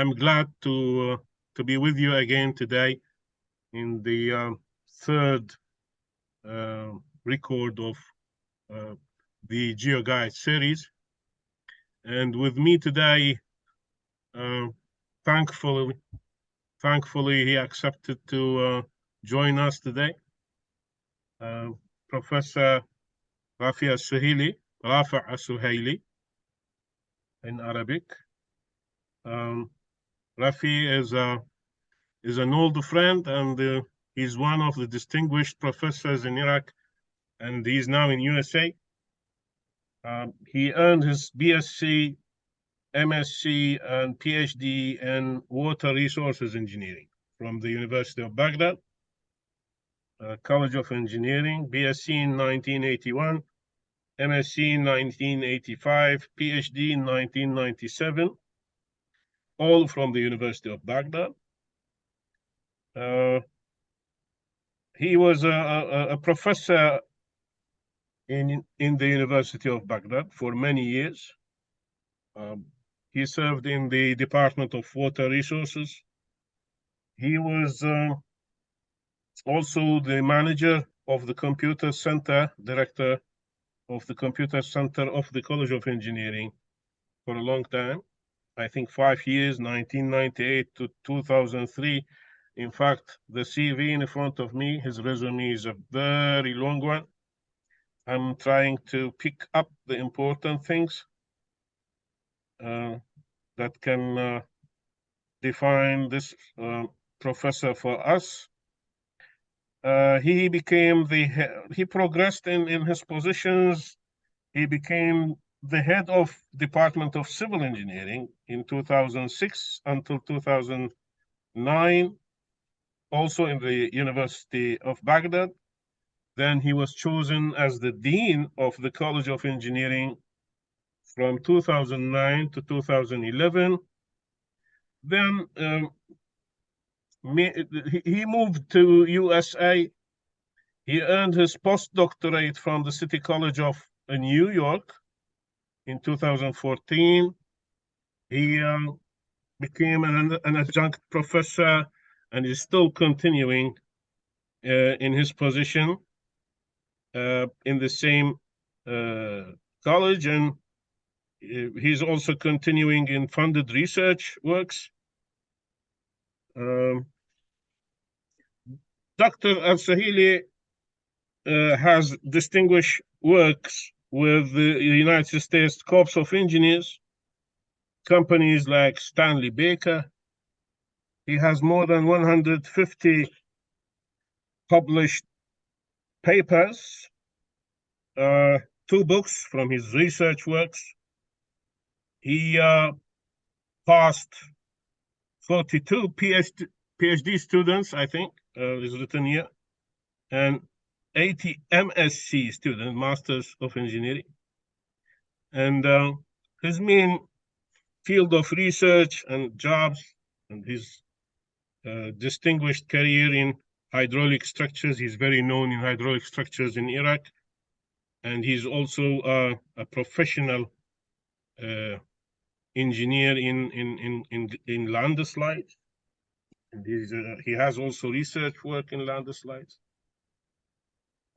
I'm glad to be with you again today in the third record of the GeoGuides series. And with me today, thankfully, he accepted to join us today. Professor Rafie Al Suhily, Rafie Al Suhily in Arabic. Rafie is an old friend, and he's one of the distinguished professors in Iraq, and he's now in USA. He earned his BSc, MSc, and Ph.D. in water resources engineering from the University of Baghdad, College of Engineering, BSc in 1981, MSc in 1985, Ph.D. in 1997, all from the University of Baghdad. He was a professor in the University of Baghdad for many years. He served in the Department of Water Resources. He was also the manager of the computer center, director of the computer center of the College of Engineering for a long time. I think 5 years, 1998 to 2003. In fact, the CV in front of me, his resume is a very long one. I'm trying to pick up the important things that can define this professor for us. He progressed in his positions. He became the head of Department of Civil Engineering in 2006 until 2009, also in the University of Baghdad. Then he was chosen as the dean of the College of Engineering from 2009 to 2011. Then he moved to USA. He earned his postdoctorate from the City College of New York in 2014. He became an adjunct professor and is still continuing in his position in the same college, and he's also continuing in funded research works. Dr. Al Suhily has distinguished works with the United States Corps of Engineers, companies like Stanley Baker. He has more than 150 published papers, 2 books from his research works. He passed 42 PhD students, I think, is written here, and 80 MSc students, Masters of Engineering. And his main field of research and jobs and his distinguished career in hydraulic structures. He's very known in hydraulic structures in Iraq, and he's also a professional engineer in landslides. And he has also research work in landslides.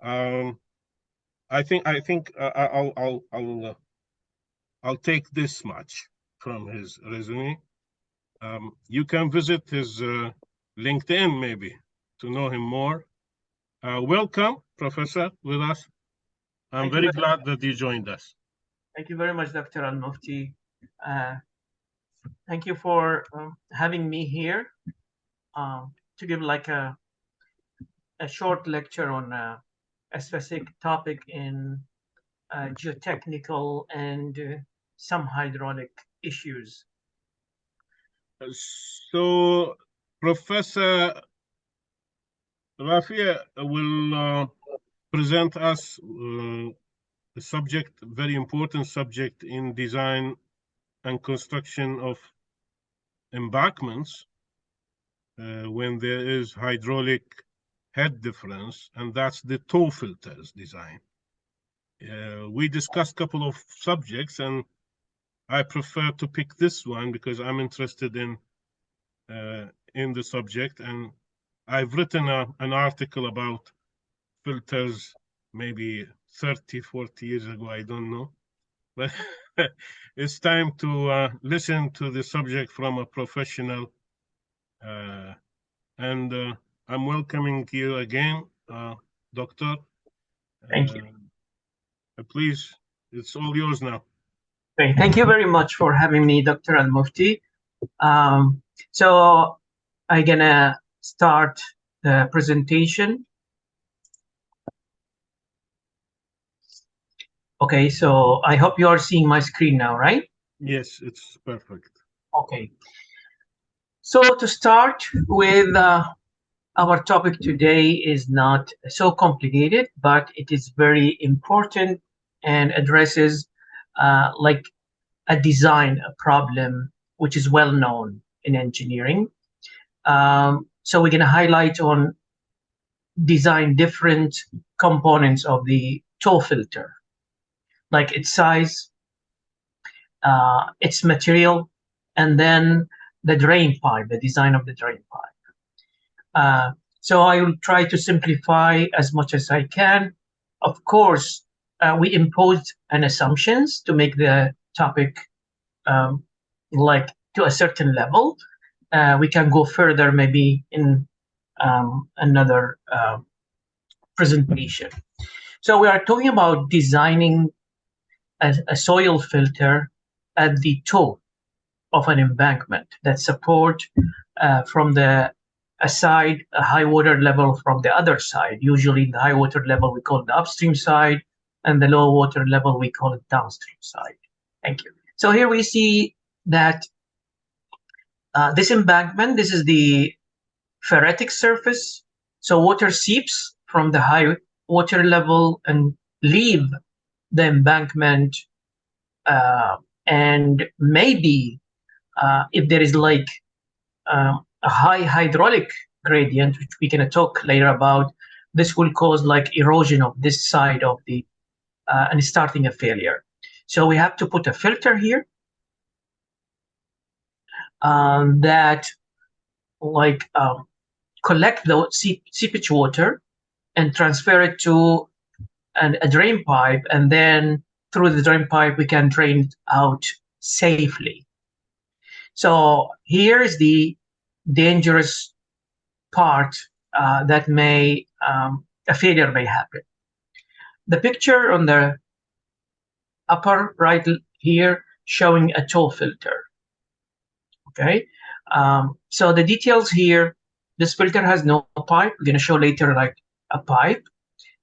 I think I'll take this much from his resume. You can visit his LinkedIn maybe to know him more. Welcome, Professor, with us. I'm very glad that you joined us. Thank you very much, Dr. Al Mufty. Thank you for having me here to give like a short lecture on a specific topic in geotechnical and some hydraulic issues. So, Professor Rafie will present us a subject, very important subject in design and construction of embankments when there is hydraulic head difference, and that's the toe filters design. We discussed a couple of subjects, and I prefer to pick this one because I'm interested in in the subject, and I've written an article about filters maybe 30, 40 years ago, I don't know. But it's time to listen to the subject from a professional. And I'm welcoming you again, Doctor. Thank you. Please, it's all yours now. Great. Thank you very much for having me, Dr. Al Mufti. So I'm gonna start the presentation. Okay, so I hope you are seeing my screen now, right? Yes, it's perfect. Okay. So to start with, our topic today is not so complicated, but it is very important and addresses like a design problem, which is well known in engineering. So we're going to highlight on design different components of the tow filter, like its size, its material, and then the drain pipe, the design of the drain pipe. So I will try to simplify as much as I can. Of course, we imposed an assumptions to make the topic like to a certain level. We can go further maybe in another presentation. So we are talking about designing a soil filter at the toe of an embankment that support from the side a high water level from the other side. Usually the high water level we call the upstream side, and the low water level we call it downstream side. Thank you. So here we see that this embankment, this is the phoretic surface. So water seeps from the high water level and leave the embankment, and maybe if there is like a high hydraulic gradient, which we're going to talk later about, this will cause like erosion of this side of the and starting a failure. So we have to put a filter here that like collect the seepage water and transfer it to a drain pipe, and then through the drain pipe we can drain it out safely. So here is the dangerous part that may a failure may happen. The picture on the upper right here showing a tow filter. Okay, so the details here, this filter has no pipe. We're going to show later like a pipe.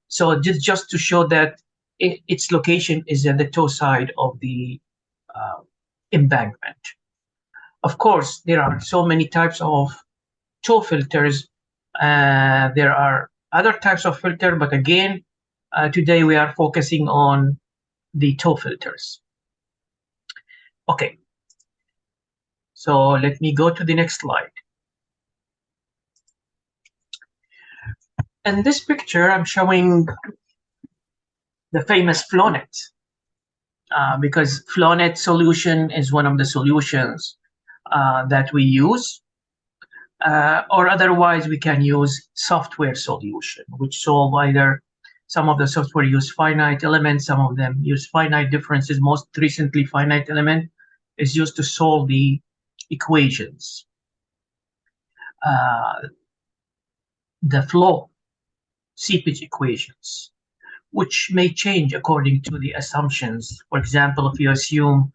So just to show that its location is at the toe side of the embankment. Of course, there are so many types of tow filters. There are other types of filter, but again, today we are focusing on the tow filters. Okay, so let me go to the next slide. In this picture, I'm showing the famous FlowNet, because FlowNet solution is one of the solutions that we use, or otherwise we can use software solution, which solve either some of the software use finite elements, some of them use finite differences. Most recently, finite element is used to solve the equations. The flow seepage equations, which may change according to the assumptions. For example, if you assume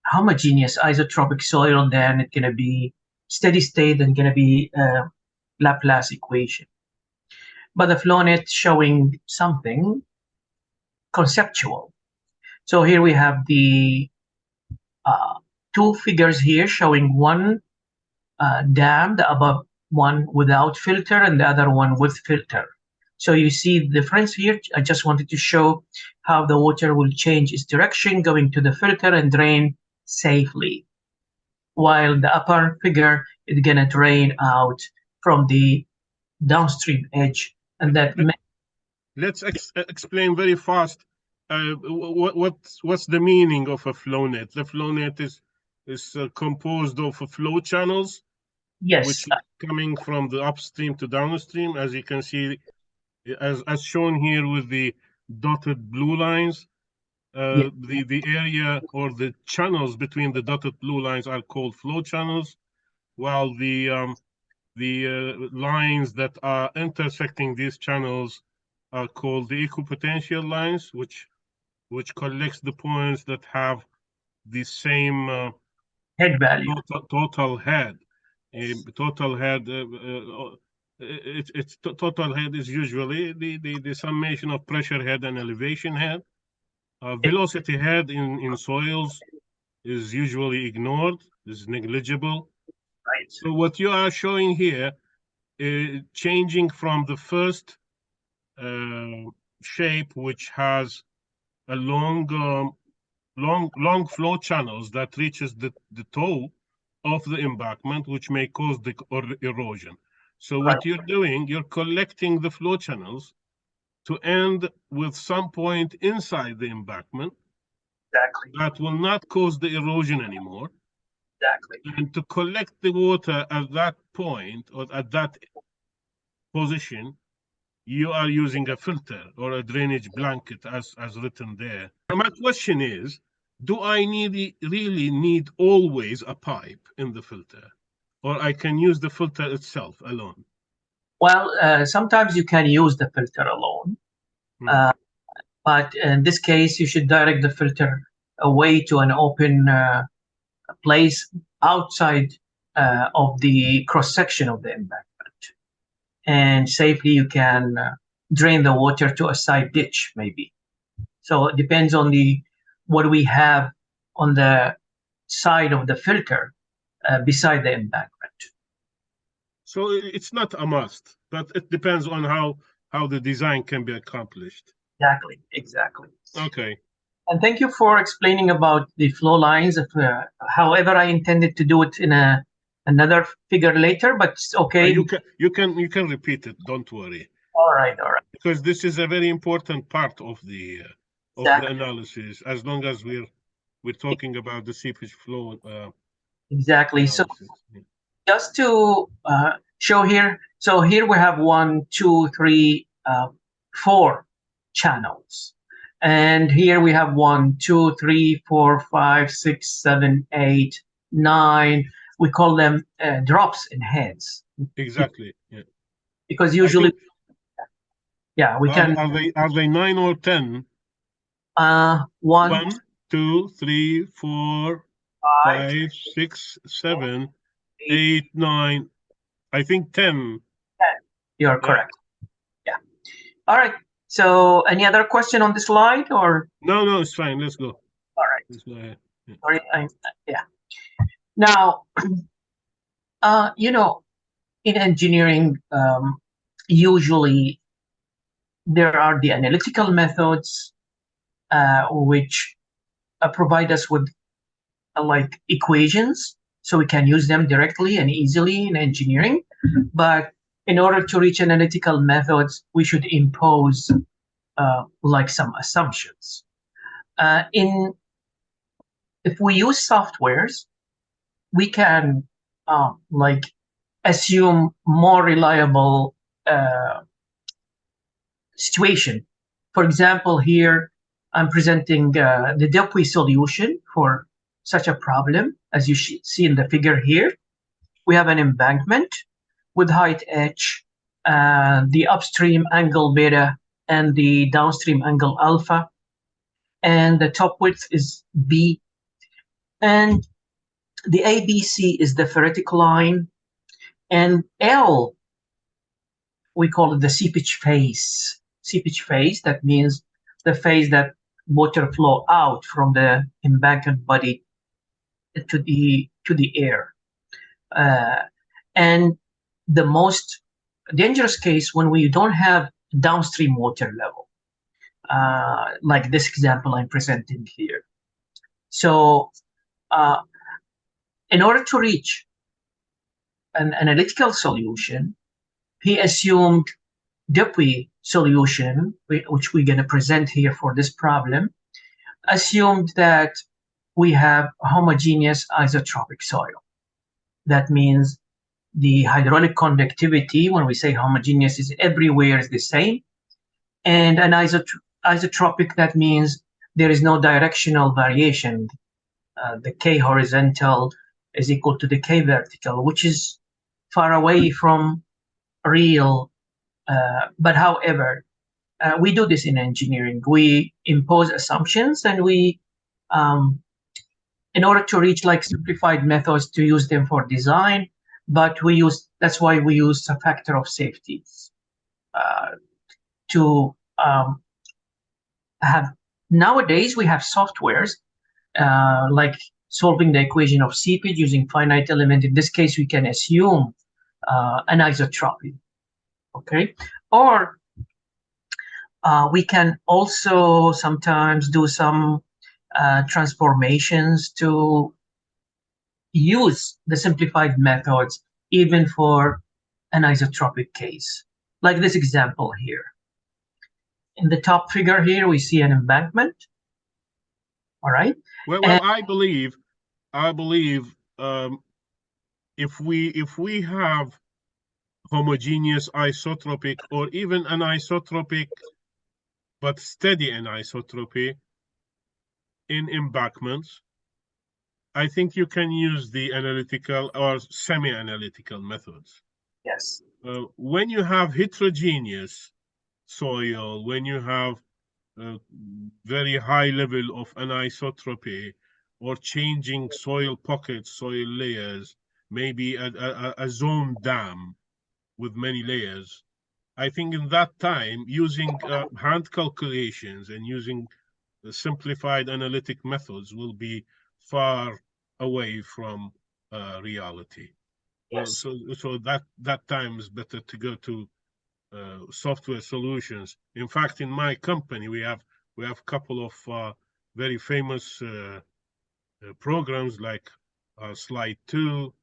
homogeneous isotropic soil, then it's going to be steady state and going to be Laplace equation. But the FlowNet showing something conceptual. So here we have the two figures here showing one dam, the above one without filter and the other one with filter. So you see the difference here. I just wanted to show how the water will change its direction going to the filter and drain safely, while the upper figure is going to drain out from the downstream edge. And that let's explain very fast what's the meaning of a FlowNet. The FlowNet is is composed of flow channels, Yes, which is coming from the upstream to downstream, as you can see, as shown here with the dotted blue lines. yeah, The area or the channels between the dotted blue lines are called flow channels, while the lines that are intersecting these channels are called the equipotential lines, which collects the points that have the same head value. total head. Total head. Total head is usually the summation of pressure head and elevation head. Velocity head in soils is usually ignored, is negligible. Right. So what you are showing here, changing from the first shape, which has a long flow channels that reaches the toe of the embankment, which may cause the erosion. So Right. what you're doing, you're collecting the flow channels to end with some point inside the embankment Exactly. that will not cause the erosion anymore, Exactly. and to collect the water at that point or at that position, you are using a filter or a drainage blanket as written there. My question is, do I really need always a pipe in the filter, or I can use the filter itself alone? Well, sometimes you can use the filter alone, Hmm. uh, but in this case, you should direct the filter away to an open place outside of the cross section of the embankment, and safely you can drain the water to a side ditch, maybe. So it depends on the what we have on the side of the filter beside the embankment. So it's not a must, but it depends on how the design can be accomplished. Exactly, exactly. Okay. And thank you for explaining about the flow lines. However, I intended to do it in another figure later, but it's okay. You can repeat it. Don't worry, All right, because this is a very important part of the exactly, analysis. As long as we're talking about the seepage flow exactly. So analysis. Yeah. just to show here, so here we have one, two, three, four channels, and here we have one, two, three, four, five, six, seven, eight, nine. We call them drops in heads Exactly. Yeah. because I usually, think yeah, we can are they 9 or 10? one, 1, 2, 3, 4, five, 5, 6, 7, eight, 8, 9. I think 10. 10. You're Yeah. correct. Yeah. All right. So, any other question on the slide, or No, it's fine. Let's go. all right? Let's go ahead. Yeah. Sorry, yeah. Now, you know, in engineering, usually there are the analytical methods which provide us with like equations, so we can use them directly and easily in engineering. But in order to reach analytical methods, we should impose like some assumptions. In If we use softwares, we can like assume more reliable situation. For example, here I'm presenting the Dupuy solution for such a problem. As you see in the figure here, we have an embankment with height h, the upstream angle beta, and the downstream angle alpha, and the top width is b, and the ABC is the ferritic line, and L, we call it the seepage phase. Seepage phase, that means the phase that water flow out from the embankment body to the air. Uh, and the most dangerous case when we don't have downstream water level, like this example I'm presenting here. So, uh, in order to reach an analytical solution, he assumed Dupuy solution, which we're going to present here for this problem, assumed that we have homogeneous isotropic soil. That means the hydraulic conductivity, when we say homogeneous, is everywhere is the same. And an isotropic, that means there is no directional variation. The K horizontal is equal to the K vertical, which is far away from real. But however, we do this in engineering. We impose assumptions, and we, in order to reach like simplified methods, to use them for design, but that's why we use a factor of safety to have. Nowadays we have softwares like solving the equation of seepage using finite element. In this case, we can assume anisotropy, okay? Or we can also sometimes do some transformations to use the simplified methods even for an isotropic case, like this example here. In the top figure here, we see an embankment. All right. Well, I believe if we have homogeneous isotropic or even anisotropic but steady anisotropy in embankments, I think you can use the analytical or semi-analytical methods. Yes. When you have heterogeneous soil, when you have a very high level of anisotropy or changing soil pockets, soil layers, maybe a zone dam with many layers, I think in that time, using hand calculations and using the simplified analytic methods will be far away from reality. Yes. So that time is better to go to software solutions. In fact, in my company, we have a couple of very famous programs like Slide 2,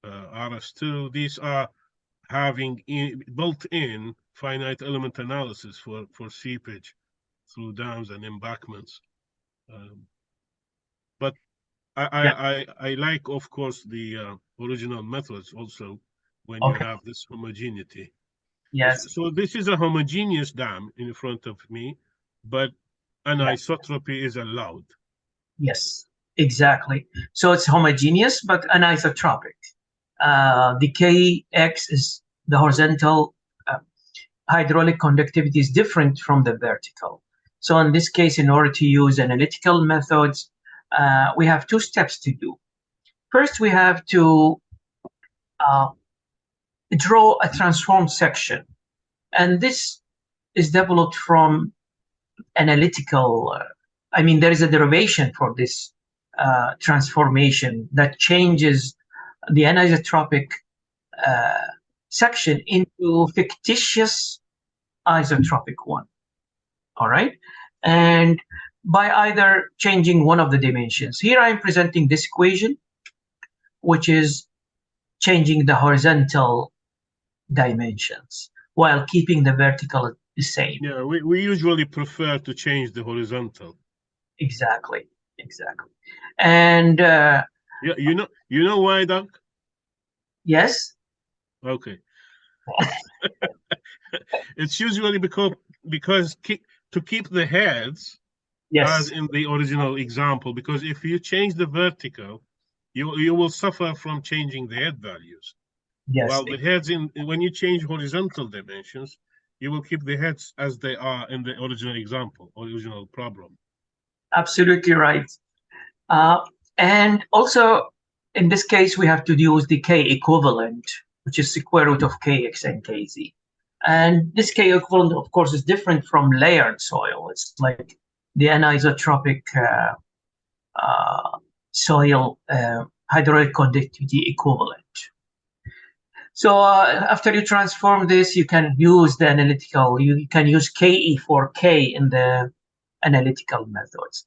RS2. These are having built-in finite element analysis for seepage through dams and embankments. But I like, of course, the original methods also when you have this homogeneity. Yes. So this is a homogeneous dam in front of me, but anisotropy is allowed. Yes, exactly. So it's homogeneous but anisotropic. The Kx is the horizontal hydraulic conductivity is different from the vertical. So in this case, in order to use analytical methods, we have two steps to do. First, we have to draw a transformed section. And this is developed from analytical, there is a derivation for this transformation that changes the anisotropic section into fictitious isotropic one. All right. And by either changing one of the dimensions. Here I am presenting this equation, which is changing the horizontal dimensions while keeping the vertical the same. Yeah, we usually prefer to change the horizontal. Exactly. And yeah, you know why, Doug? Yes. Okay. It's usually because to keep the heads, as in the original example, because if you change the vertical, you will suffer from changing the head values. Yes. While the heads, when you change horizontal dimensions, you will keep the heads as they are in the original example, original problem. Absolutely right. And also, in this case, we have to use the K equivalent, which is square root of Kx and Kz. And this K equivalent, of course, is different from layered soil. It's like the anisotropic soil hydraulic conductivity equivalent. So after you transform this, you can use the analytical, you can use Ke for K in the analytical methods.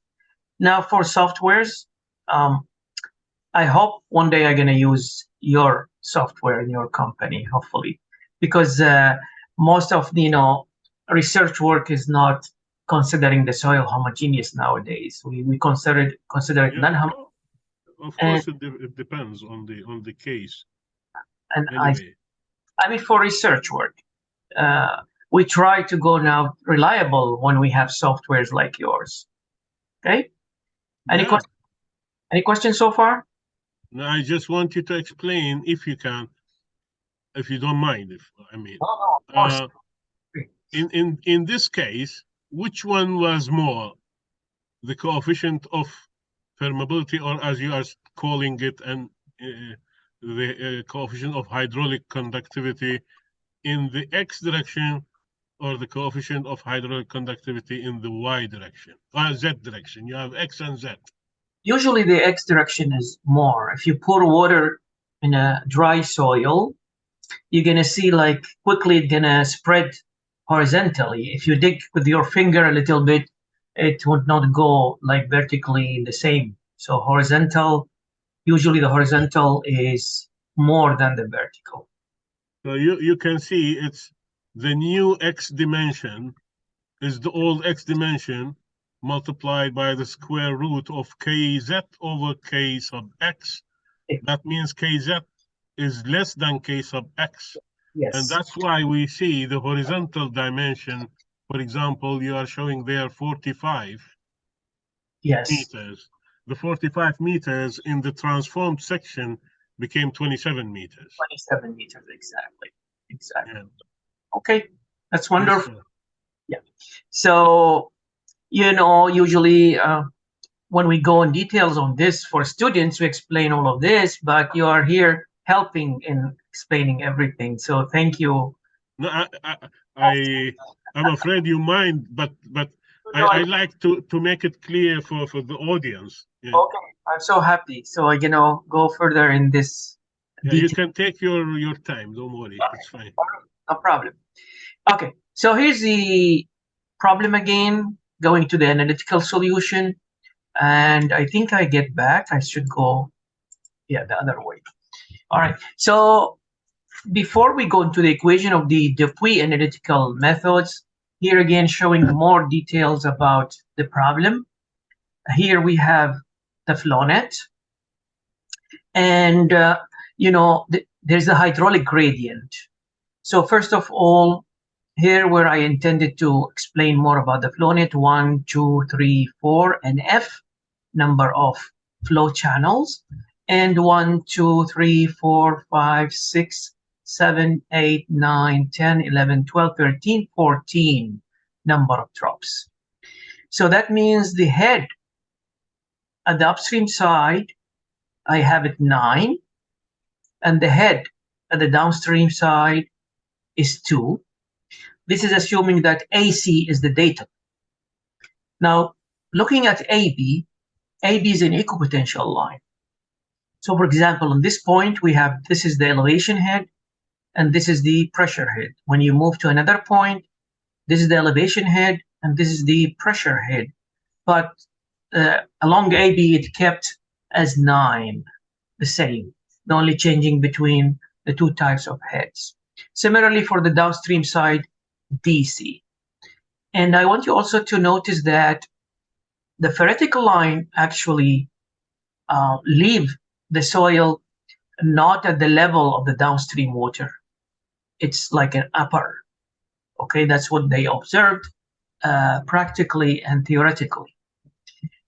Now for softwares, I hope one day I'm going to use your software in your company, hopefully, because most of the research work is not considering the soil homogeneous nowadays. We consider it Yeah, non-homogeneous. of And course, it depends on the case. and Anyway, I mean for research work, uh, we try to go now reliable when we have softwares like yours. Okay. Any yeah. any questions so far? Now, I just want you to explain, if you can, if you don't mind. If I mean, Oh, of course. uh, in this case, which one was more, the coefficient of permeability, or as you are calling it, and the coefficient of hydraulic conductivity in the x direction, or the coefficient of hydraulic conductivity in the y direction, or z direction? You have x and z. Usually the X direction is more. If you pour water in a dry soil, you're gonna see like quickly it's gonna spread horizontally. If you dig with your finger a little bit, it would not go like vertically the same. So horizontal, usually the horizontal is more than the vertical. So you can see it's the new x dimension is the old x dimension multiplied by the square root of kz over k sub x. That means kz is less than k sub x. And Yes, that's why we see the horizontal dimension. For example, you are showing there 45 yes, meters. The 45 meters in the transformed section became 27 meters. 27 meters exactly. Exactly. Yeah. Okay, that's Yes, wonderful. sir. Yeah. So, usually when we go in details on this for students, we explain all of this, but you are here helping in explaining everything. So thank you. No, I'm afraid you mind, but No, I like to make it clear for the audience. Yeah. okay, I'm so happy. So go further in this Yeah, you detail. can take your time. Don't worry. It's fine. No problem. Okay, so here's the problem again, going to the analytical solution. And I think I get back. I should go, yeah, the other way. All right. So before we go into the equation of the Dupuy analytical methods, here again showing more details about the problem. Here we have the flow net, and there's a hydraulic gradient. So first of all, here where I intended to explain more about the flow net, 1, 2, 3, 4, and F, number of flow channels, and 1, 2, 3, 4, 5, 6, 7, 8, 9, 10, 11, 12, 13, 14 number of drops. So that means the head at the upstream side, I have it 9, and the head at the downstream side is 2. This is assuming that AC is the data. Now, looking at AB, AB is an equipotential line. So for example, on this point, this is the elevation head, and this is the pressure head. When you move to another point, this is the elevation head, and this is the pressure head. But along AB, it kept as 9, the same, the only changing between the two types of heads. Similarly, for the downstream side, DC. And I want you also to notice that the ferretical line actually leave the soil not at the level of the downstream water. It's like an upper. Okay, that's what they observed practically and theoretically.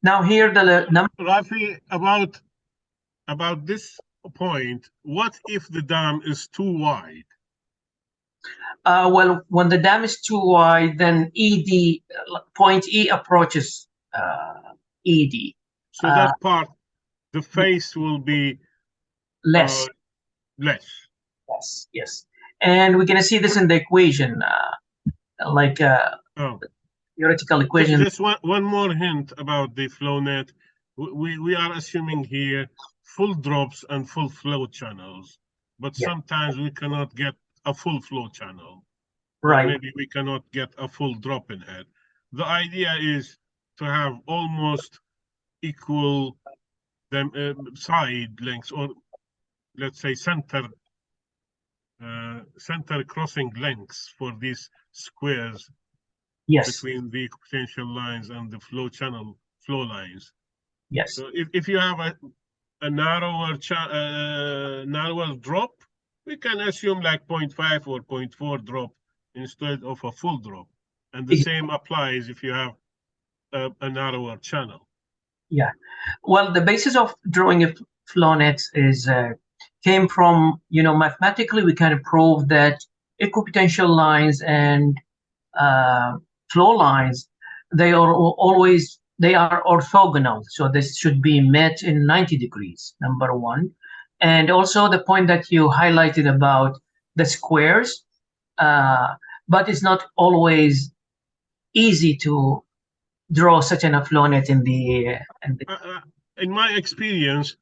Now here the number. Rafi, about this point, what if the dam is too wide? Well, when the dam is too wide, then ED point E approaches ED. So that part, the face will be Less. less. Yes, yes. And we're going to see this in the equation, like Oh, theoretical equation. just one more hint about the flow net. We are assuming here full drops and full flow channels, but Yeah, sometimes we cannot get a full flow channel, or right. maybe we cannot get a full drop in head. The idea is to have almost equal side lengths, or let's say center crossing lengths for these squares Yes. between the potential lines and the flow channel flow lines. Yes. So if you have a narrower drop, we can assume like 0.5 or 0.4 drop instead of a full drop. And the same applies if you have a narrower channel. Yeah. Well, the basis of drawing a flow net is came from, mathematically we can prove that equipotential lines and flow lines, they are orthogonal. So this should be met in 90 degrees, number one. And also the point that you highlighted about the squares, but it's not always easy to draw such a flow net in the in my experience,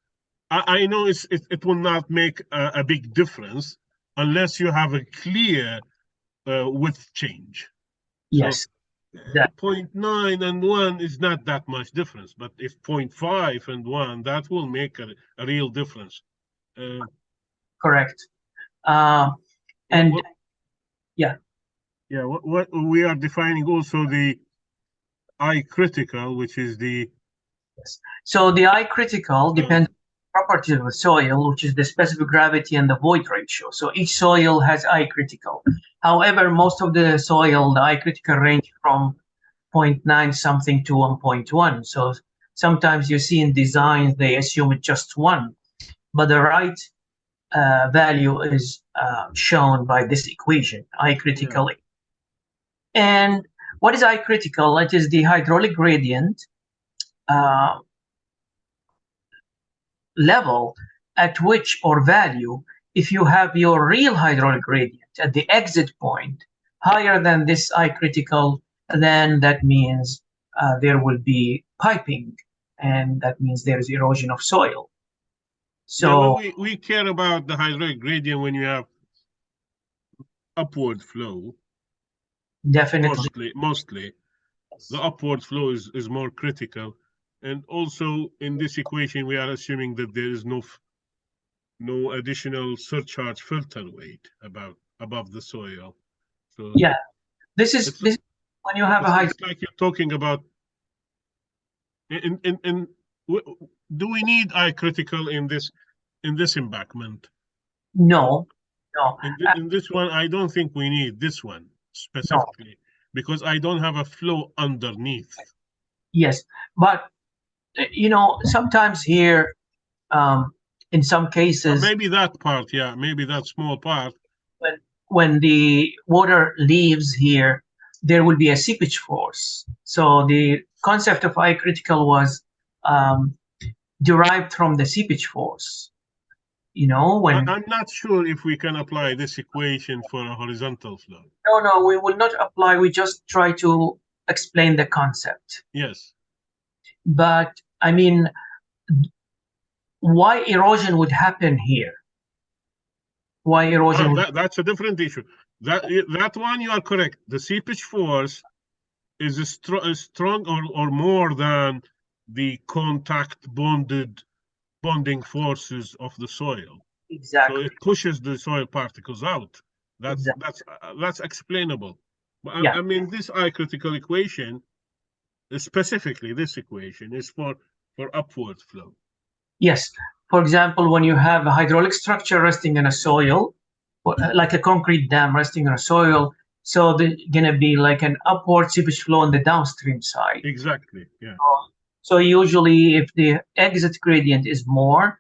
I know it will not make a big difference unless you have a clear width change. Yes. So 0.9 and 1 is not that much difference, but if 0.5 and 1, that will make a real difference. Correct. Yeah. Yeah, what we are defining also the I critical, which is the... Yes. So the I critical depends on the properties of the soil, which is the specific gravity and the void ratio. So each soil has I critical. However, most of the soil, the I critical range from 0.9 something to 1.1. So sometimes you see in designs, they assume it's just one, but the right value is shown by this equation, I critical. Yeah. And what is I critical? It is the hydraulic gradient level at which, or value, if you have your real hydraulic gradient at the exit point higher than this I critical, then that means there will be piping, and that means there is erosion of soil. So yeah, well, we care about the hydraulic gradient when you have upward flow. Definitely. Mostly. Yes. The upward flow is more critical. And also in this equation, we are assuming that there is no additional surcharge filter weight above the soil. So yeah, this is when you have it's like you're talking about do we need I critical in this embankment? No. In this one, I don't think we need this one specifically because I don't have a flow underneath. Yes, but sometimes here, in some cases, maybe that part, yeah, maybe that small part. When the water leaves here, there will be a seepage force. So the concept of I critical was derived from the seepage force. When I'm not sure if we can apply this equation for a horizontal flow. No, we will not apply. We just try to explain the concept. Yes. But I mean, why erosion would happen here? Why erosion? That's a different issue. That one you are correct. The seepage force is strong or more than the contact bonding forces of the soil. Exactly. So it pushes the soil particles out. That's explainable. But yeah. I mean, this I critical equation, specifically this equation, is for upward flow. Yes. For example, when you have a hydraulic structure resting in a soil, like a concrete dam resting on a soil, so there's going to be like an upward seepage flow on the downstream side. Exactly, yeah. So usually if the exit gradient is more,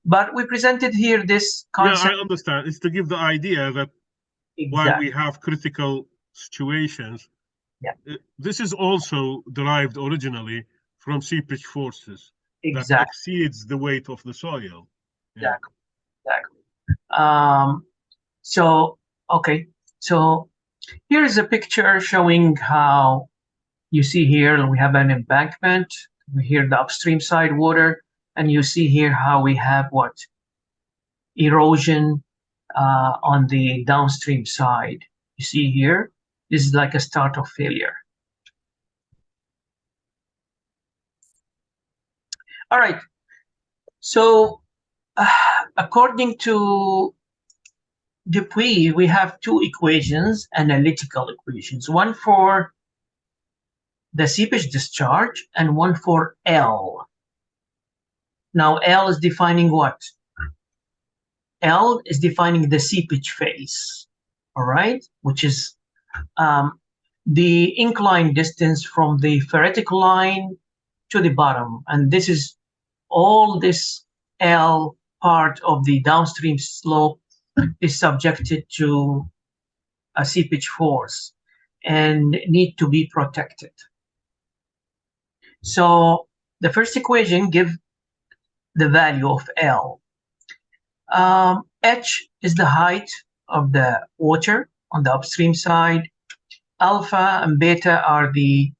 but we presented here this concept. Yeah, I understand. It's to give the idea that while we have critical situations, this is also derived originally from seepage forces that exceeds the weight of the soil. Yeah. Exactly. So here is a picture showing how you see here we have an embankment. We hear the upstream side water, and you see here how we have what? Erosion on the downstream side. You see here, this is like a start of failure. All right. So according to Dupuy, we have two equations, analytical equations, one for the seepage discharge and one for L. Now, L is defining what? L is defining the seepage phase, all right, which is the incline distance from the ferritic line to the bottom. And this is all this L part of the downstream slope is subjected to a seepage force and need to be protected. So the first equation gives the value of L. H is the height of the water on the upstream side. Alpha and beta are the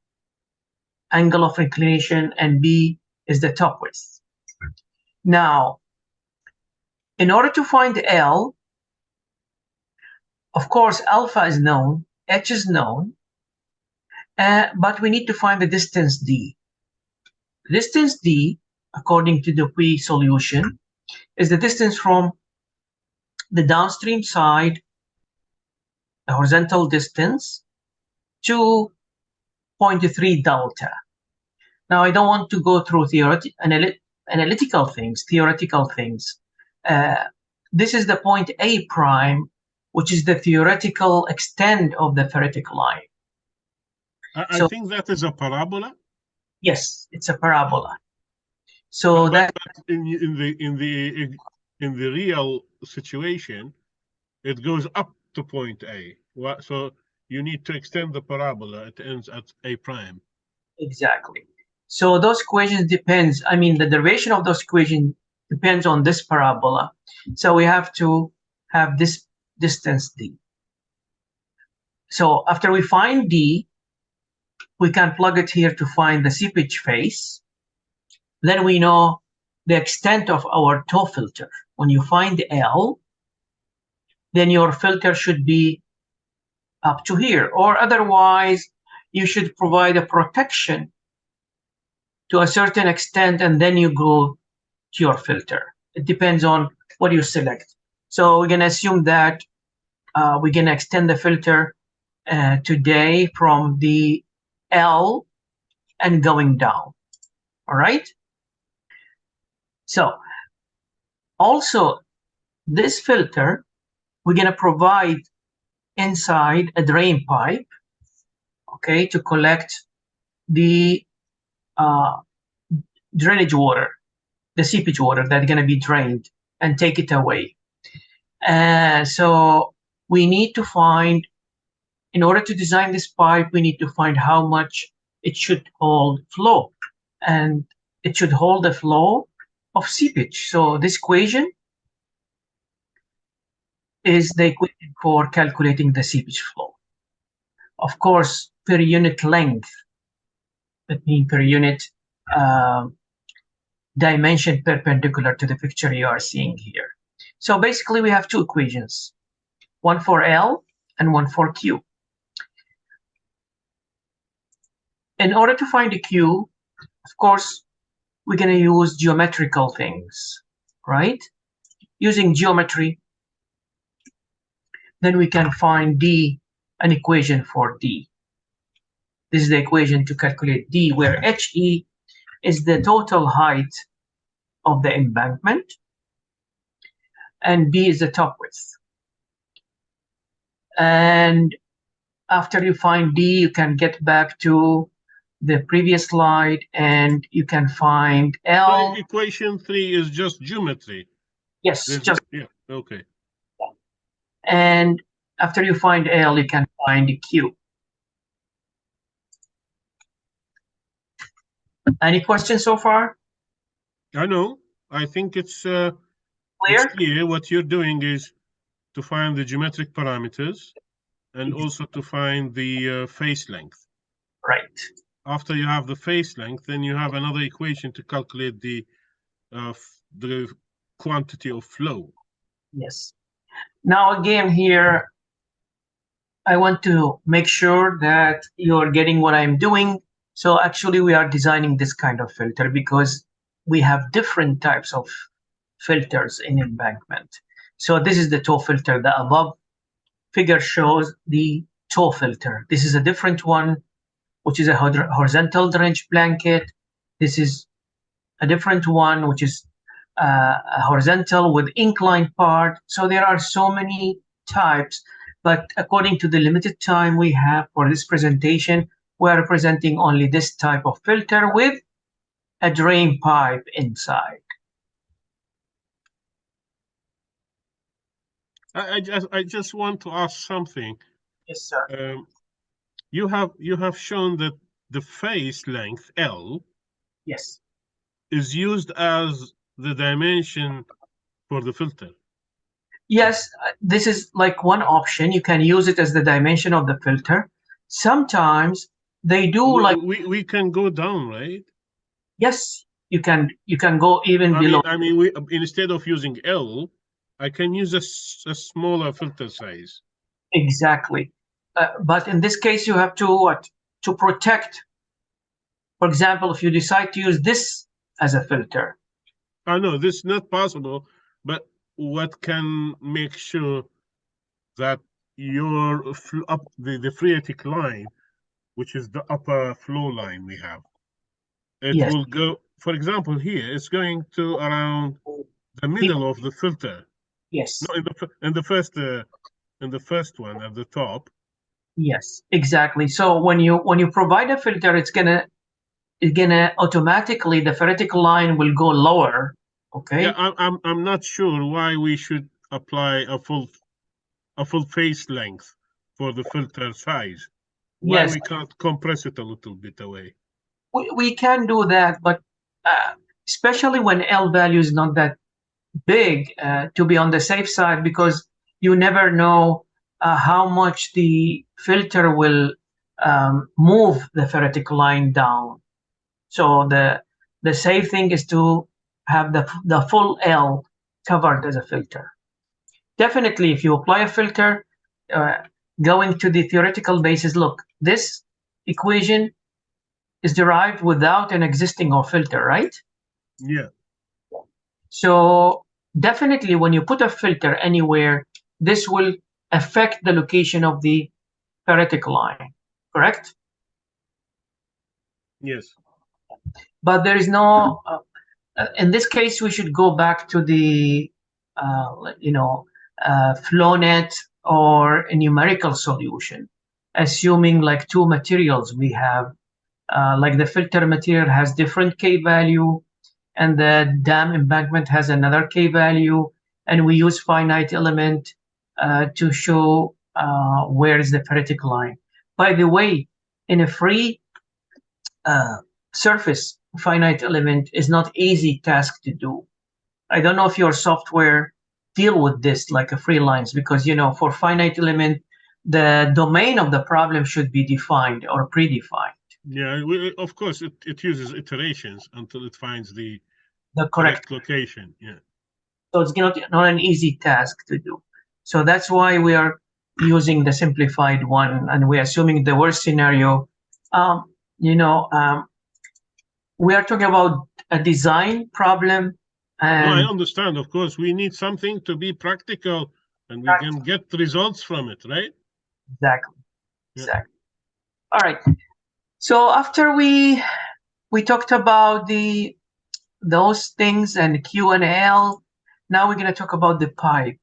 angle of inclination, and B is the top width. Now, in order to find L, of course, alpha is known, H is known, but we need to find the distance D. Distance D, according to the Dupuy solution, is the distance from the downstream side, the horizontal distance, to 0.3 delta. Now, I don't want to go through analytical things, theoretical things. This is the point A prime, which is the theoretical extent of the ferritic line. I think that is a parabola. Yes, it's a parabola. So but in the real situation, it goes up to point A. So you need to extend the parabola. It ends at A prime. Exactly. So those equations depends. I mean, the derivation of those equations depends on this parabola. So we have to have this distance D. So after we find D, we can plug it here to find the seepage phase. Then we know the extent of our tow filter. When you find L, then your filter should be up to here, or otherwise you should provide a protection to a certain extent, and then you go to your filter. It depends on what you select. So we're going to assume that we're going to extend the filter today from the L and going down. All right. So also this filter, we're going to provide inside a drain pipe, okay, to collect the drainage water, the seepage water that's going to be drained, and take it away. So we need to find, in order to design this pipe, we need to find how much it should hold flow, and it should hold the flow of seepage. So this equation is the equation for calculating the seepage flow. Of course, per unit length, that means per unit dimension perpendicular to the picture you are seeing here. So basically, we have two equations, one for L and one for Q. In order to find the Q, of course, we're going to use geometrical things, right? Using geometry, then we can find D, an equation for D. This is the equation to calculate D, where HE is the total height of the embankment, and B is the top width. And after you find D, you can get back to the previous slide, and you can find L. So equation 3 is just geometry. Yes, just yeah. Okay. And after you find L, you can find Q. Any questions so far? I know. I think it's Clear? clear. What you're doing is to find the geometric parameters and also to find the phase length. Right. After you have the phase length, then you have another equation to calculate the quantity of flow. Yes. Now again here, I want to make sure that you're getting what I'm doing. So actually we are designing this kind of filter because we have different types of filters in embankment. So this is the toe filter. The above figure shows the toe filter. This is a different one, which is a horizontal drainage blanket. This is a different one, which is a horizontal with inclined part. So there are so many types, but according to the limited time we have for this presentation, we are presenting only this type of filter with a drain pipe inside. I just want to ask something. Yes, sir. You have shown that the face length L Yes. is used as the dimension for the filter. Yes, this is like one option. You can use it as the dimension of the filter. Sometimes they do we can go down, right? Yes, you can go even below. I mean, we instead of using L, I can use a smaller filter size. Exactly. But in this case, you have to what? To protect. For example, if you decide to use this as a filter. I know this is not possible, but what can make sure that your up the phreatic line, which is the upper flow line we have, it Yes. will go. For example, here it's going to around the middle of the filter. Yes. No, in the first one at the top. Yes, exactly. So when you provide a filter, it's gonna automatically the phreatic line will go lower. Okay. Yeah, I'm not sure why we should apply a full face length for the filter size. Why Yes, we can't compress it a little bit away? we can do that, but especially when L value is not that big, to be on the safe side, because you never know how much the filter will move the phreatic line down. So the safe thing is to have the full L covered as a filter. Definitely, if you apply a filter, uh, going to the theoretical basis, look, this equation is derived without an existing or filter, right? Yeah. So definitely when you put a filter anywhere, this will affect the location of the phreatic line, correct? Yes. But there is no, in this case, we should go back to the, flow net or a numerical solution, assuming like two materials we have, like the filter material has different K value and the dam embankment has another K value, and we use finite element to show where is the phreatic line. By the way, in a free uh, surface, finite element is not easy task to do. I don't know if your software deal with this like a free lines, because for finite element, the domain of the problem should be defined or predefined. Yeah. Of course, it uses iterations until it finds the The correct. correct location. Yeah. So it's not an easy task to do. So that's why we are using the simplified one, and we're assuming the worst scenario. Um, you know, um, we are talking about a design problem, No, I and understand. Of course, we need something to be practical and we can get results from it, right? exactly, Yeah. exactly. All right. So after we talked about those things and Q and L, now we're going to talk about the pipe.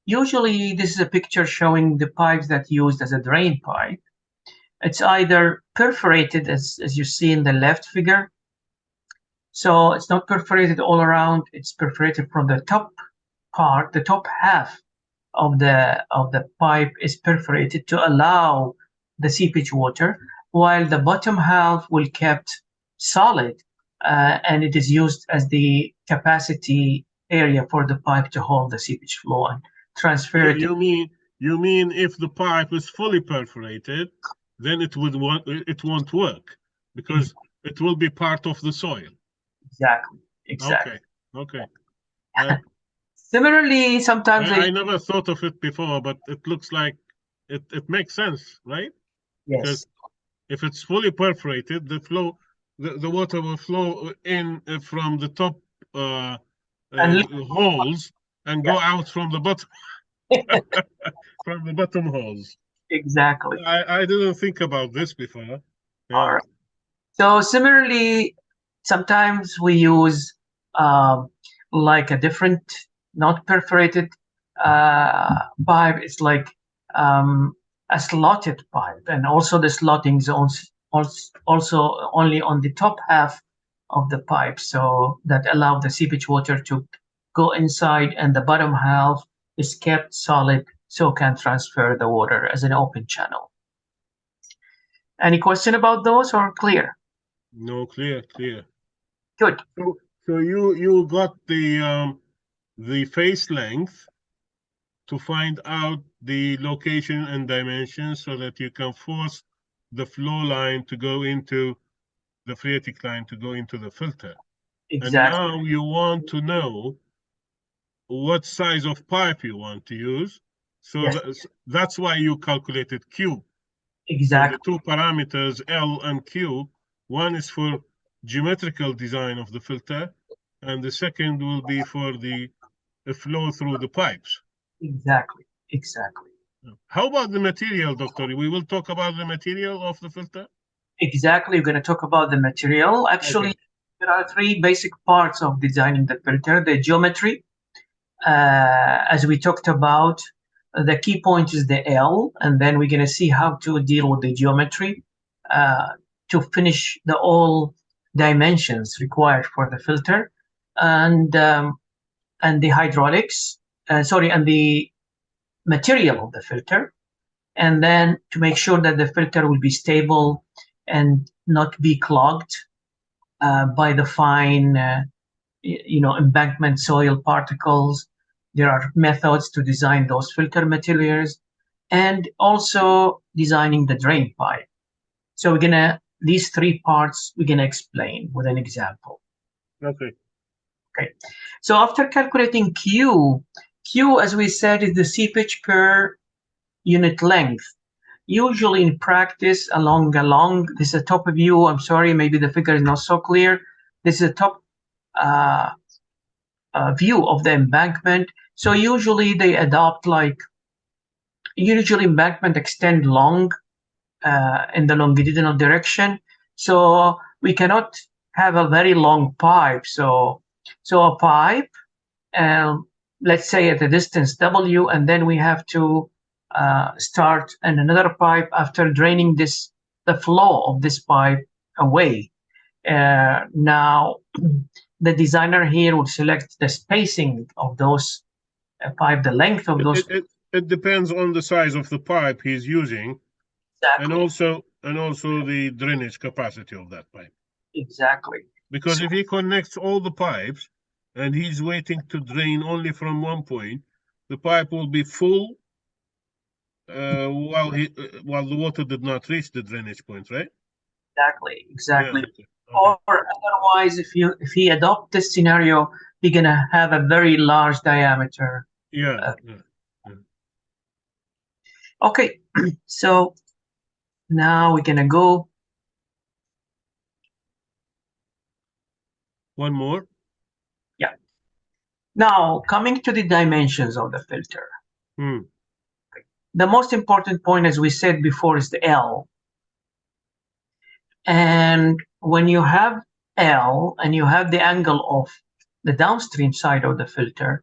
Usually, this is a picture showing the pipes that used as a drain pipe. It's either perforated, as you see in the left figure. So it's not perforated all around. It's perforated from the top part. The top half of the pipe is perforated to allow the seepage water, while the bottom half will kept solid, and it is used as the capacity area for the pipe to hold the seepage flow and transfer it. You mean if the pipe is fully perforated, then it won't work because it will be part of the soil. Exactly. Okay. Exactly. Okay. Uh, Similarly, sometimes I never thought of it before, but it looks like it makes sense, right? yes, Because if it's fully perforated, the water will flow in from the top and holes, and go out from the bottom from the bottom holes. Exactly. I didn't think about this before. All Yeah. right. So similarly, sometimes we use um, like a different, not perforated pipe. It's like um, a slotted pipe, and also the slotting is also only on the top half of the pipe, so that allow the seepage water to go inside, and the bottom half is kept solid, so can transfer the water as an open channel. Any question about those or clear? No, clear, clear. Good. So you got the face length to find out the location and dimensions so that you can force the flow line to go into the phreatic line to go into the filter. And Exactly. now you want to know what size of pipe you want to use. So Yes. that's why you calculated Q. So the Exactly. two parameters L and Q, one is for geometrical design of the filter, and the second will be for the flow through the pipes. Exactly. Exactly. How about the material, Doctor? We will talk about the material of the filter. Exactly. We're going to talk about the material. Actually, Okay. there are three basic parts of designing the filter: the geometry, as we talked about. The key point is the L, and then we're going to see how to deal with the geometry uh, to finish the all dimensions required for the filter, and the hydraulics. Sorry, and the material of the filter, and then to make sure that the filter will be stable and not be clogged by the fine embankment soil particles. There are methods to design those filter materials, and also designing the drain pipe. So we're gonna these three parts we're gonna explain with an example. Okay. Okay. So after calculating Q, as we said, is the seepage per unit length. Usually in practice, this is a top view. I'm sorry, maybe the figure is not so clear. This is a top uh, view of the embankment. So usually embankment extend long in the longitudinal direction. So we cannot have a very long pipe. So a pipe, let's say at a distance W, and then we have to start and another pipe after draining the flow of this pipe away. Now, the designer here would select the spacing of those pipe, the length of It, those. it, it, it depends on the size of the pipe he's using, and Exactly, also the drainage capacity of that pipe. exactly. Because So if he connects all the pipes and he's waiting to drain only from one point, the pipe will be full while the water did not reach the drainage point, right? exactly, Yeah. exactly. Okay. Okay. Or otherwise, if he adopt this scenario, he's gonna have a very large diameter. Yeah. Uh, Yeah. Yeah. okay, so now we're gonna go. One more. Yeah. Now coming to the dimensions of the filter. Hmm. The most important point, as we said before, is the L. And when you have L and you have the angle of the downstream side of the filter,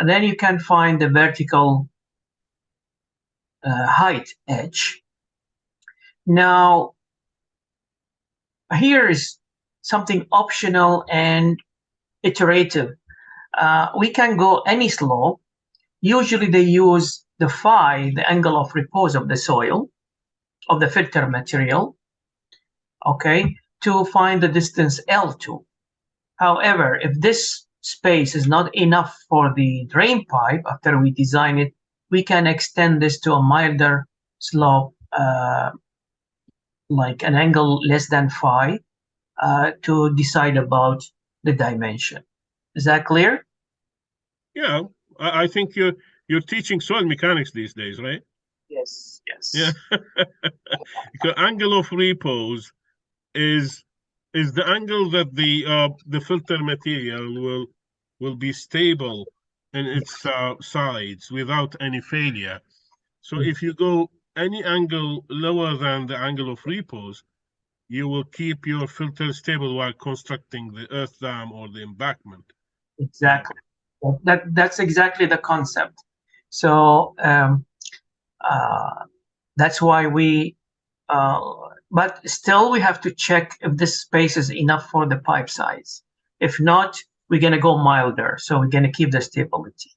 then you can find the vertical height H. Now, here is something optional and iterative. We can go any slope. Usually they use the phi, the angle of repose of the soil, of the filter material, okay, to find the distance L2. However, if this space is not enough for the drain pipe after we design it, we can extend this to a milder slope, like an angle less than phi, to decide about the dimension. Is that clear? Yeah. I think you're teaching soil mechanics these days, right? Yes, Yeah. yes. Because angle of repose is the angle that the filter material will be stable in its sides without any failure. So if you go any angle lower than the angle of repose, you will keep your filter stable while constructing the earth dam or the embankment. Exactly. That's exactly the concept. So that's why we, but still we have to check if this space is enough for the pipe size. If not, we're going to go milder. So we're going to keep the stability.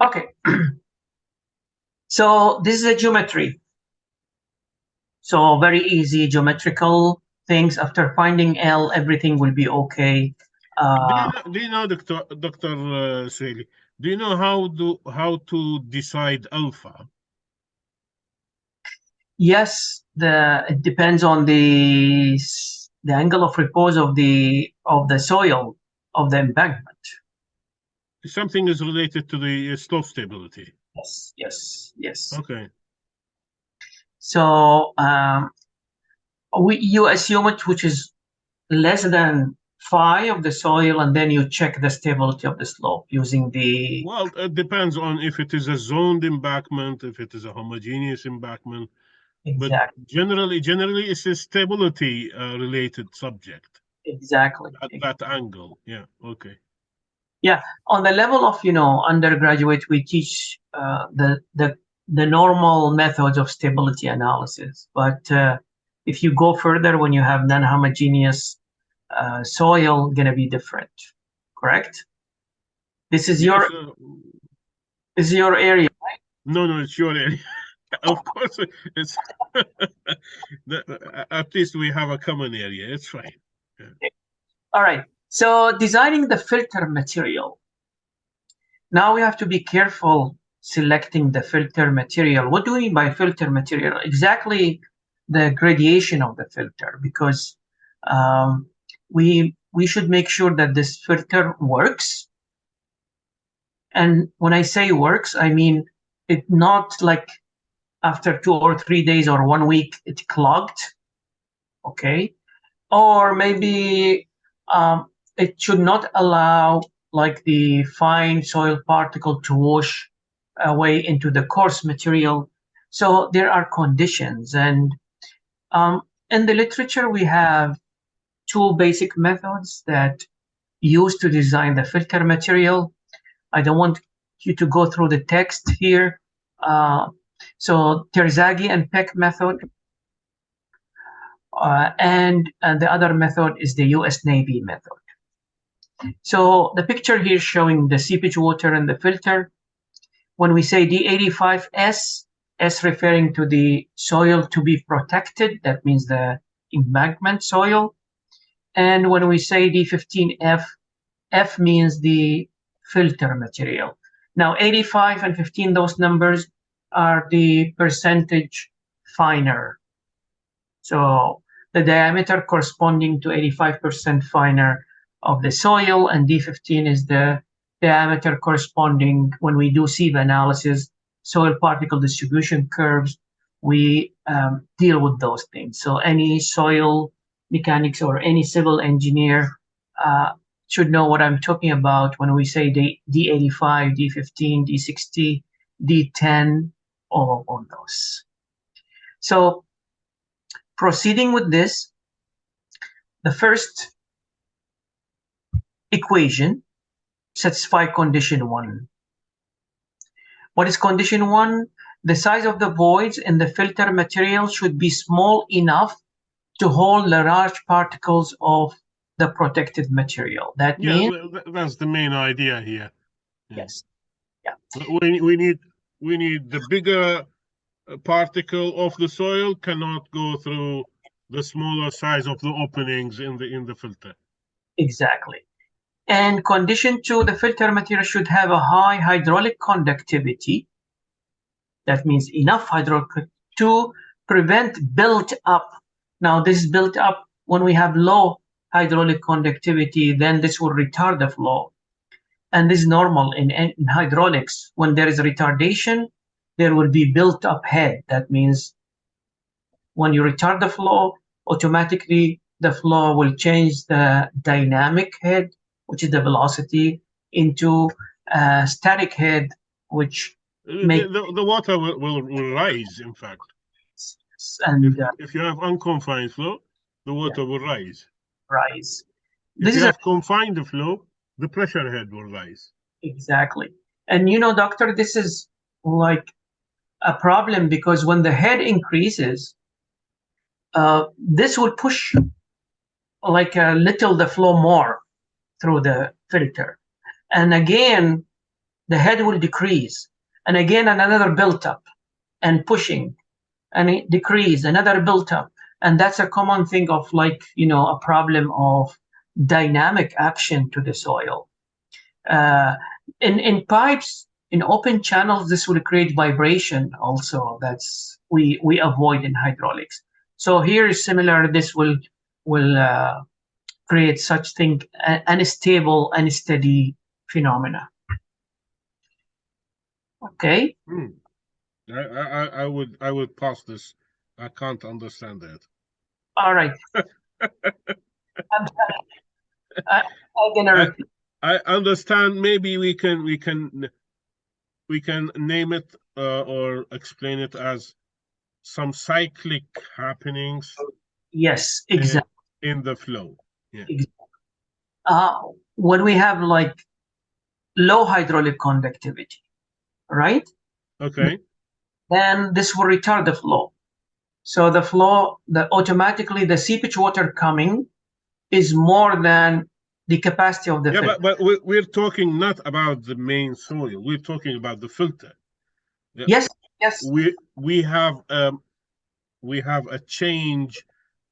Okay. So this is a geometry. So very easy geometrical things. After finding L, everything will be okay. Do you know, Dr. Suhily, do you know how to decide alpha? Yes, it depends on the angle of repose of the soil of the embankment. Something is related to the slope stability. Yes, yes, yes. Okay. So you assume it which is less than phi of the soil, and then you check the stability of the slope using the. Well, it depends on if it is a zoned embankment, if it is a homogeneous embankment. But Exactly. generally, it's a stability related subject. Exactly. At that angle. Yeah. Okay. Yeah, on the level of undergraduate, we teach the normal methods of stability analysis. But if you go further, when you have non-homogeneous soil, gonna be different. Correct? This is Yes. your area. No, it's your area. Of course, it's at least we have a common area. It's fine. Yeah. All right. So designing the filter material. Now we have to be careful selecting the filter material. What do we mean by filter material? Exactly the gradation of the filter, because we should make sure that this filter works. And when I say works, I mean it not like after 2 or 3 days or 1 week it clogged, okay? Or maybe it should not allow like the fine soil particle to wash away into the coarse material. So there are conditions, and in the literature we have 2 basic methods that used to design the filter material. I don't want you to go through the text here. So Terzaghi and Peck method, and the other method is the US Navy method. So the picture here is showing the seepage water and the filter. When we say D85S, S referring to the soil to be protected, that means the embankment soil. And when we say D15F, F means the filter material. Now 85 and 15, those numbers are the percentage finer. So the diameter corresponding to 85% finer of the soil, and D15 is the diameter corresponding, when we do sieve analysis, soil particle distribution curves, we deal with those things. So any soil mechanics or any civil engineer should know what I'm talking about when we say D85, D15, D60, D10, all of those. So proceeding with this, the first equation satisfy condition 1. What is condition 1? The size of the voids in the filter material should be small enough to hold the large particles of the protected material. That means that's the main idea here. Yes. Yeah. We need the bigger particle of the soil cannot go through the smaller size of the openings in the filter. Exactly. And condition 2, the filter material should have a high hydraulic conductivity. That means enough hydraulic to prevent built up. Now this is built up when we have low hydraulic conductivity, then this will retard the flow. And this is normal in hydraulics. When there is retardation, there will be built up head. That means when you retard the flow, automatically the flow will change the dynamic head, which is the velocity, into static head, which the water will rise, in fact. And if you have unconfined flow, the water will rise. rise. If you have confined flow, the pressure head will rise. Exactly. And doctor, this is like a problem, because when the head increases, this will push like a little the flow more through the filter. And again, the head will decrease. And again, another built up and pushing, and it decrease, another built up. And that's a common thing of a problem of dynamic action to the soil. In pipes, in open channels, this will create vibration also. That's we avoid in hydraulics. So here is similar. This will create such thing, unstable, unsteady phenomena. Okay. I would pass this. I can't understand that. All right. I'm gonna repeat. I understand. Maybe we can name it or explain it as some cyclic happenings. Yes, exactly. In the flow. Yeah. Exactly. When we have like low hydraulic conductivity, right? Okay. Then this will retard the flow. So the flow, automatically the seepage water coming is more than the capacity of the filter. But we're talking not about the main soil. We're talking about the filter. Yes. We have a change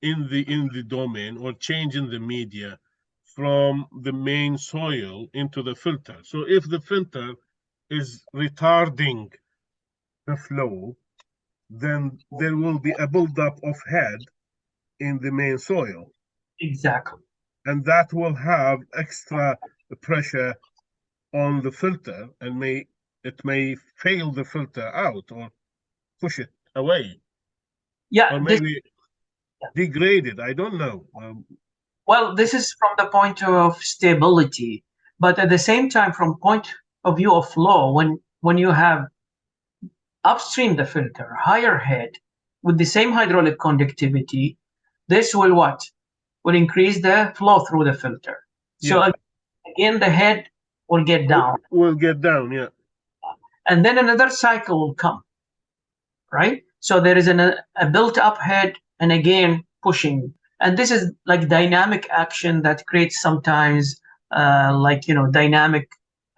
in the domain, or change in the media from the main soil into the filter. So if the filter is retarding the flow, then there will be a buildup of head in the main soil. Exactly. And that will have extra pressure on the filter, and it may fail the filter out or push it away. Yeah. Or maybe degrade it. I don't know. Well, this is from the point of stability, but at the same time, from point of view of flow, when you have upstream the filter, higher head, with the same hydraulic conductivity, this will what? Will increase the flow through the filter. So again, the head will get down. Will get down, yeah. And then another cycle will come, right? So there is a built-up head, and again pushing. And this is like dynamic action that creates sometimes dynamic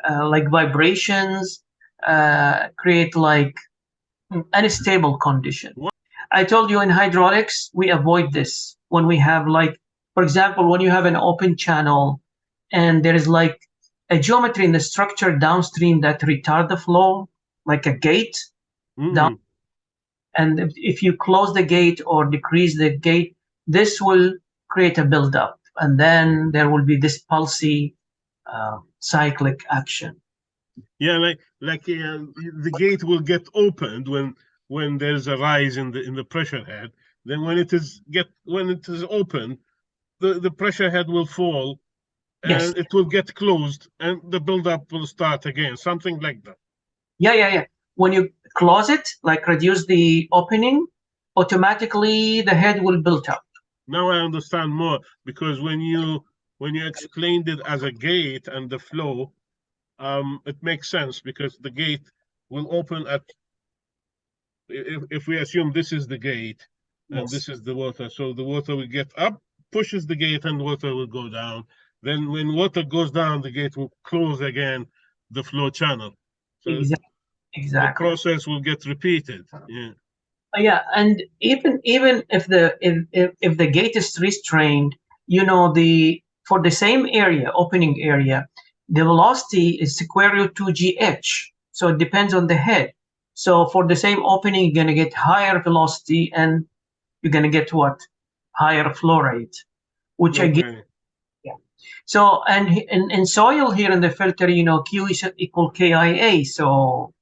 like vibrations, create like unstable condition. I told you in hydraulics, we avoid this when we have for example, when you have an open channel and there is like a geometry in the structure downstream that retard the flow, like a gate down. And if you close the gate or decrease the gate, this will create a buildup, and then there will be this pulsy cyclic action. Yeah, the gate will get opened when there's a rise in the pressure head. Then when it is open, the pressure head will fall, and it will get closed, and the buildup will start again. Something like that. Yeah. When you close it, like reduce the opening, automatically the head will build up. Now I understand more, because when you explained it as a gate and the flow, it makes sense, because the gate will open at, if we assume this is the gate and this is the water, so the water will get up, pushes the gate, and water will go down. Then when water goes down, the gate will close again the flow channel. So exactly. The process will get repeated. Yeah, and even if the gate is restrained, for the same area, opening area, the velocity is square root 2gh. So it depends on the head. So for the same opening, you're gonna get higher velocity, and you're gonna get what? Higher flow rate, which again. So, and in soil here in the filter, Q is equal KIA. So,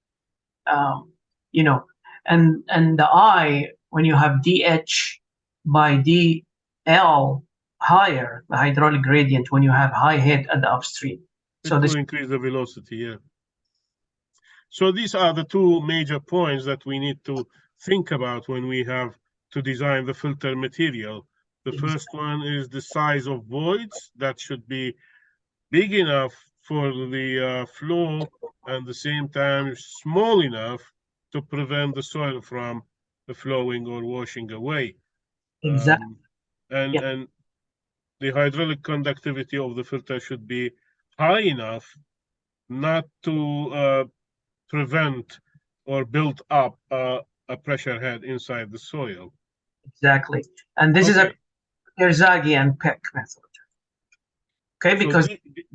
and the I, when you have DH by DL higher, the hydraulic gradient, when you have high head at the upstream. It So will this increase the velocity, yeah. So these are the two major points that we need to think about when we have to design the filter material. The first one is the size of voids that should be big enough for the flow and the same time small enough to prevent the soil from flowing or washing away. exactly. And the hydraulic conductivity of the filter should be high enough not to prevent or build up a pressure head inside the soil. Exactly. And this is a Okay, Terzaghi and Peck method. Okay, so because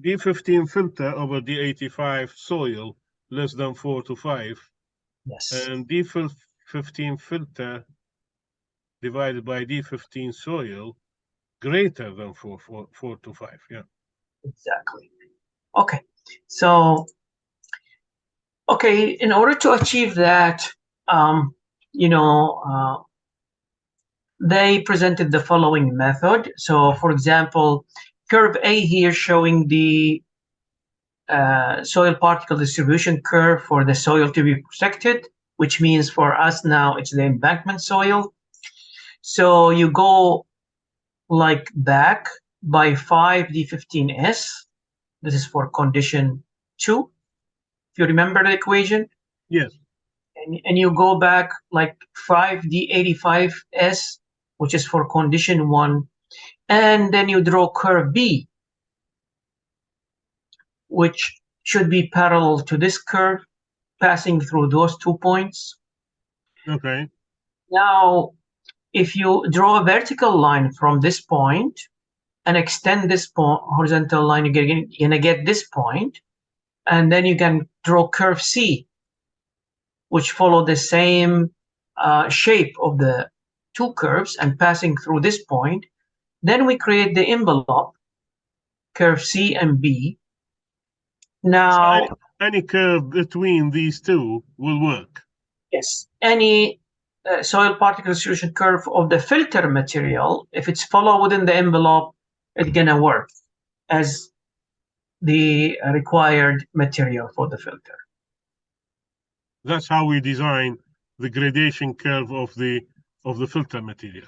D15 filter over D85 soil less than 4 to 5, yes, and D15 filter divided by D15 soil greater than 4 to 5. Yeah. exactly. Okay. So okay, in order to achieve that, um, you know, they presented the following method. So, for example, curve A here showing the soil particle distribution curve for the soil to be protected, which means for us now it's the embankment soil. So you go like back by 5d15s. This is for condition 2. If you remember the equation, Yes. and you go back like 5d85s, which is for condition 1, and then you draw curve B, which should be parallel to this curve, passing through those 2 points. Okay. Now, if you draw a vertical line from this point and extend this horizontal line, you're gonna get this point, and then you can draw curve C, which follow the same shape of the two curves and passing through this point. Then we create the envelope, curve C and B. So Now, any curve between these two will work. yes, any soil particle distribution curve of the filter material, if it's follow within the envelope, it's gonna work as the required material for the filter. That's how we design the gradation curve of the filter material.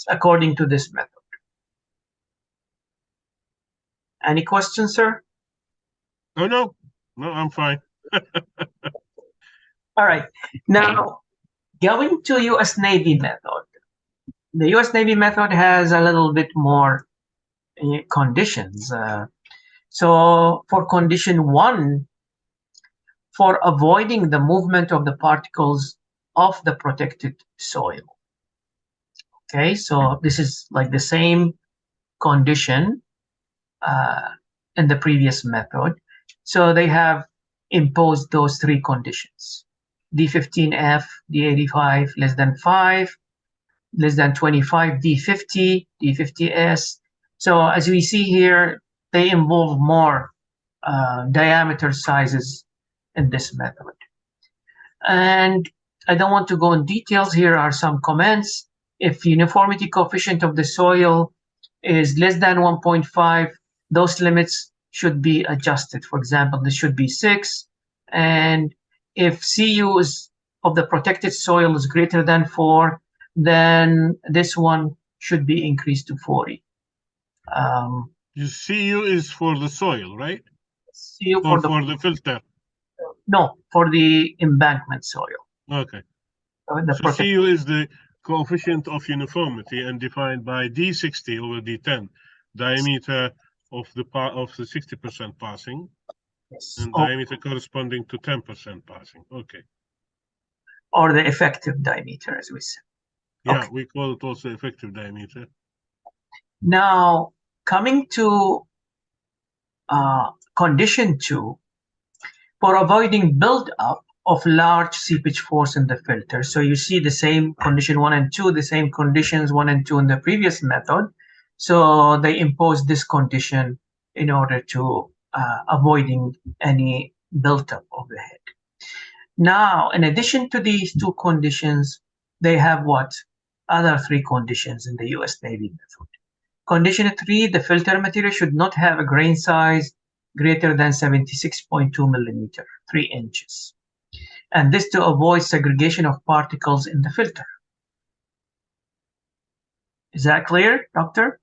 According to this method. Any questions, sir? Oh no, I'm fine. All right. Now, going to U.S. Navy method. The U.S. Navy method has a little bit more conditions. So for condition 1, for avoiding the movement of the particles of the protected soil. Okay, so this is like the same condition in the previous method. So they have imposed those 3 conditions. D15F, D85 less than 5, less than 25, D50, D50S. So as we see here, they involve more diameter sizes in this method. And I don't want to go in details. Here are some comments. If uniformity coefficient of the soil is less than 1.5, those limits should be adjusted. For example, this should be 6. And if CU of the protected soil is greater than 4, then this one should be increased to 40. CU is for the soil, right? CU or for the filter? No, for the embankment soil. Okay. The So CU is the coefficient of uniformity and defined by D60 over D10, diameter of the 60% passing, and diameter corresponding to 10% passing. Okay. Or the effective diameter, as we said. Yeah, we call it also effective diameter. Now, coming to condition 2, for avoiding build-up of large seepage force in the filter. So you see the same condition 1 and 2, the same conditions 1 and 2 in the previous method. So they imposed this condition in order to avoiding any build-up of the head. Now, in addition to these 2 conditions, they have what? Other 3 conditions in the US Navy method. Condition 3, the filter material should not have a grain size greater than 76.2 millimeter, 3 inches. And this to avoid segregation of particles in the filter. Is that clear, doctor?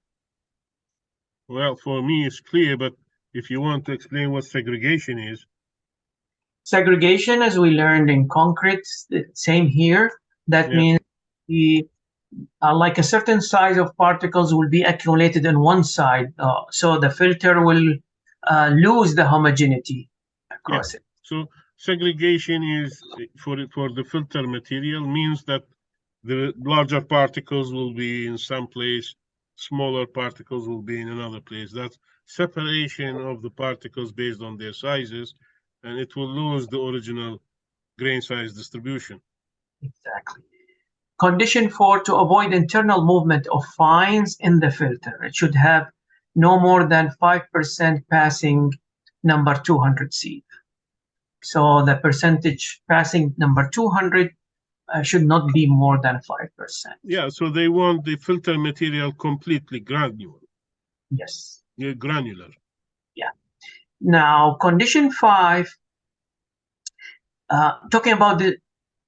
Well, for me, it's clear, but if you want to explain what segregation is. Segregation, as we learned in concrete, same here. That means like a certain size of particles will be accumulated on one side. So the filter will lose the homogeneity across it. So segregation is for the filter material means that the larger particles will be in some place, smaller particles will be in another place. That's separation of the particles based on their sizes, and it will lose the original grain size distribution. Exactly. Condition 4, to avoid internal movement of fines in the filter. It should have no more than 5% passing number 200 sieve. So the percentage passing number 200 should not be more than 5%. Yeah, so they want the filter material completely granular. Yes. Yeah, granular. Yeah. Now, condition 5, talking about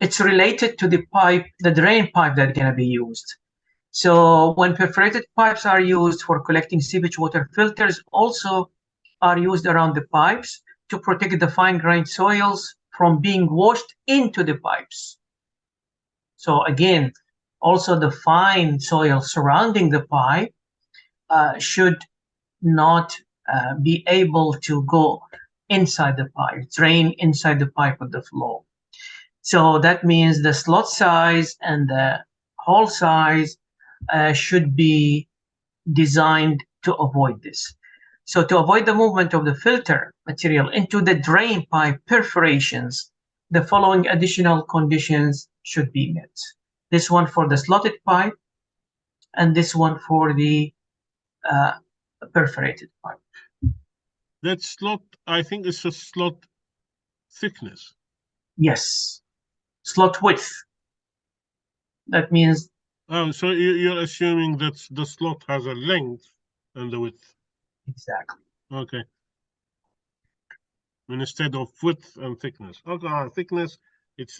it's related to the pipe, the drain pipe that's going to be used. So when perforated pipes are used for collecting sewage water, filters also are used around the pipes to protect the fine-grained soils from being washed into the pipes. So again, also the fine soil surrounding the pipe should not be able to go inside the pipe, drain inside the pipe with the flow. So that means the slot size and the hole size should be designed to avoid this. So to avoid the movement of the filter material into the drain pipe perforations, the following additional conditions should be met. This one for the slotted pipe, and this one for the perforated pipe. That slot, I think it's a slot thickness. Yes, slot width. That means. Oh, so you're assuming that the slot has a length and the width. Exactly. Okay. Instead of width and thickness. Okay, thickness, it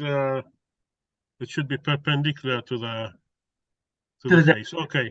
should be perpendicular to the face. Okay.